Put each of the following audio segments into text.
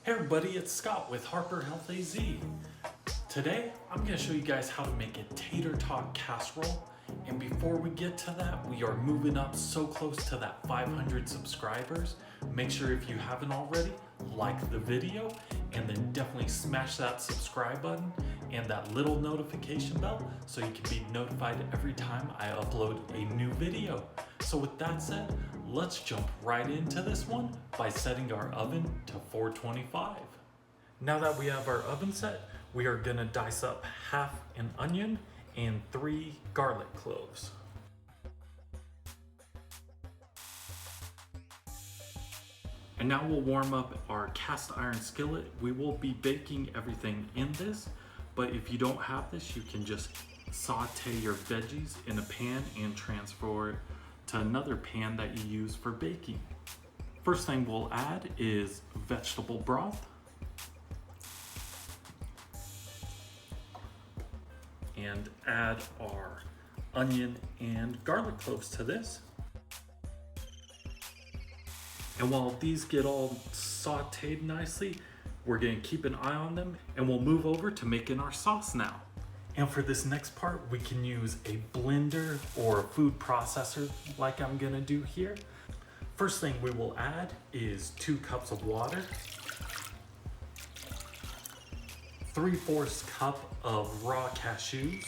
Hey everybody, it's Scott with Harper Health AZ. Today, I'm going to show you guys how to make a tater tot casserole. And before we get to that, we are moving up so close to that 500 subscribers. Make sure if you haven't already, like the video, and then definitely smash that subscribe button and that little notification bell so you can be notified every time I upload a new video. So with that said, let's jump right into this one by setting our oven to 425. Now that we have our oven set, we are gonna dice up half an onion and 3 garlic cloves. And now we'll warm up our cast iron skillet. We will be baking everything in this, but if you don't have this, you can just saute your veggies in a pan and transfer it to another pan that you use for baking. First thing we'll add is vegetable broth. And add our onion and garlic cloves to this. And while these get all sauteed nicely, we're gonna keep an eye on them and we'll move over to making our sauce now. And for this next part, we can use a blender or a food processor like I'm gonna do here. First thing we will add is 2 cups of water, 3/4 cup of raw cashews,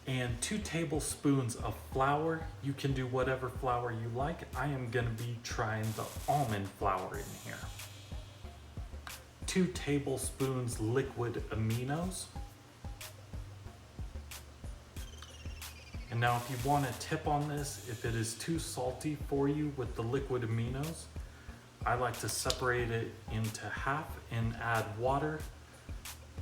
and 2 tablespoons of flour. You can do whatever flour you like. I am gonna be trying the almond flour in here. 2 tablespoons liquid Aminos. And now if you want a tip on this, if it is too salty for you with the liquid Aminos, I like to separate it into half and add water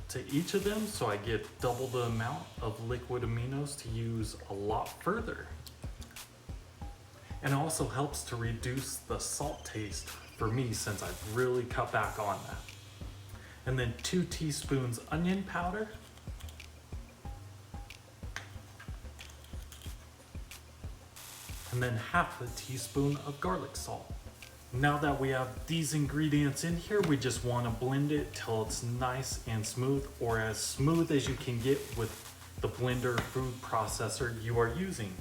to each of them so I get double the amount of liquid Aminos to use a lot further. And it also helps to reduce the salt taste for me since I've really cut back on that. And then 2 teaspoons onion powder. And then half a teaspoon of garlic salt. Now that we have these ingredients in here, we just want to blend it till it's nice and smooth, or as smooth as you can get with the blender food processor you are using.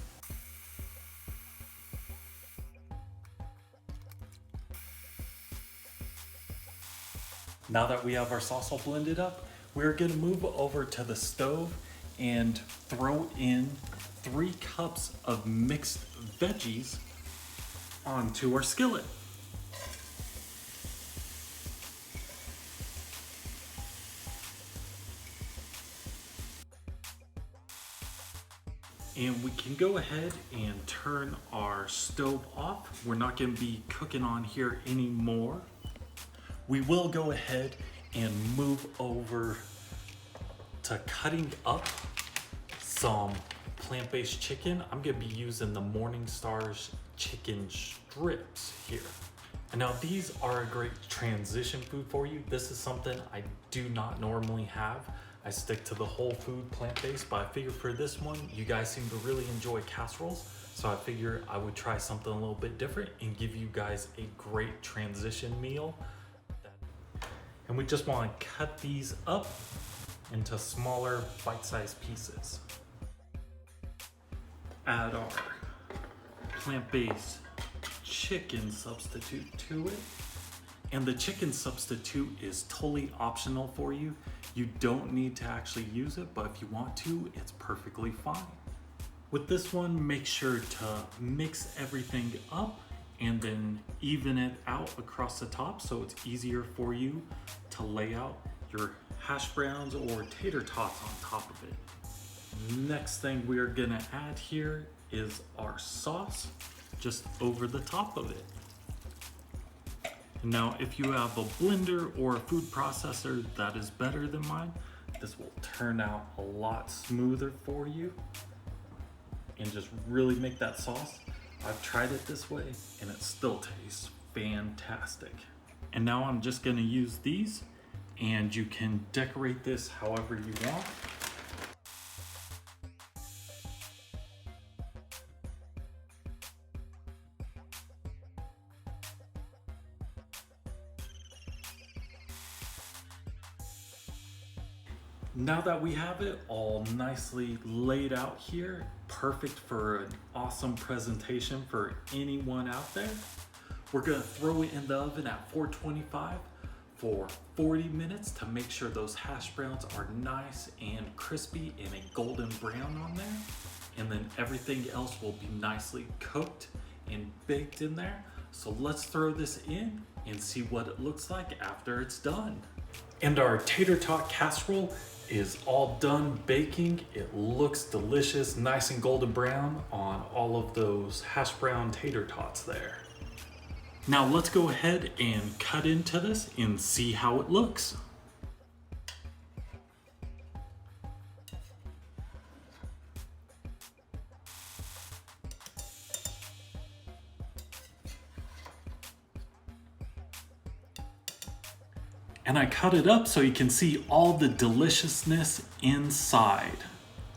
Now that we have our sauce all blended up, we're going to move over to the stove and throw in 3 cups of mixed veggies onto our skillet. And we can go ahead and turn our stove off. We're not going to be cooking on here anymore. We will go ahead and move over to cutting up some plant-based chicken. I'm going to be using the Morningstar's chicken strips here. And now these are a great transition food for you. This is something I do not normally have. I stick to the whole food plant-based, but I figured for this one, you guys seem to really enjoy casseroles. So I figured I would try something a little bit different and give you guys a great transition meal. And we just want to cut these up into smaller bite-sized pieces. Add our plant-based chicken substitute to it. And the chicken substitute is totally optional for you. You don't need to actually use it, but if you want to, it's perfectly fine. With this one, make sure to mix everything up and then even it out across the top so it's easier for you to lay out your hash browns or tater tots on top of it. Next thing we're gonna add here is our sauce just over the top of it. Now, if you have a blender or a food processor that is better than mine, this will turn out a lot smoother for you and just really make that sauce. I've tried it this way and it still tastes fantastic. And now I'm just gonna use these, and you can decorate this however you want. Now that we have it all nicely laid out here, perfect for an awesome presentation for anyone out there, we're gonna throw it in the oven at 425 for 40 minutes to make sure those hash browns are nice and crispy and a golden brown on there. And then everything else will be nicely cooked and baked in there. So let's throw this in and see what it looks like after it's done. And our tater tot casserole is all done baking. It looks delicious, nice and golden brown on all of those hash brown tater tots there. Now let's go ahead and cut into this and see how it looks. And I cut it up so you can see all the deliciousness inside.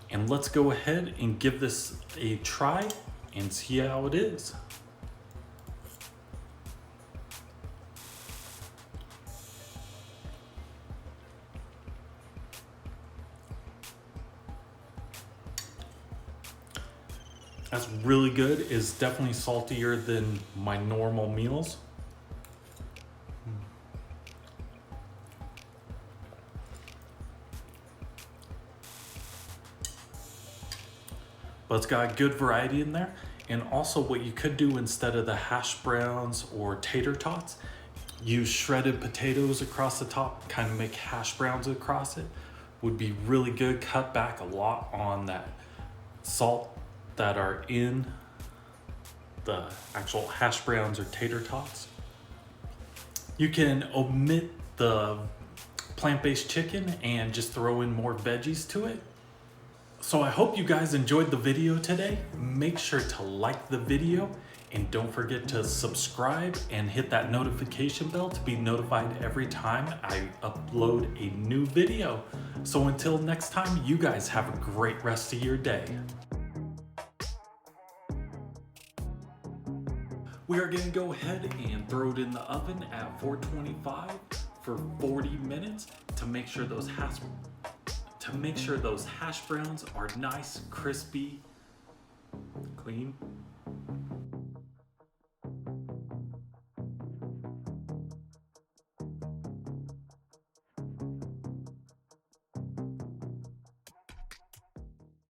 And let's go ahead and give this a try and see how it is. That's really good. It's definitely saltier than my normal meals. But it's got a good variety in there. And also what you could do instead of the hash browns or tater tots, use shredded potatoes across the top, kind of make hash browns across it. Would be really good. Cut back a lot on that salt that are in the actual hash browns or tater tots. You can omit the plant-based chicken and just throw in more veggies to it. So I hope you guys enjoyed the video today. Make sure to like the video and don't forget to subscribe and hit that notification bell to be notified every time I upload a new video. So until next time, you guys have a great rest of your day. We are gonna go ahead and throw it in the oven at 425 for 40 minutes to make sure those hash browns are nice, crispy, clean,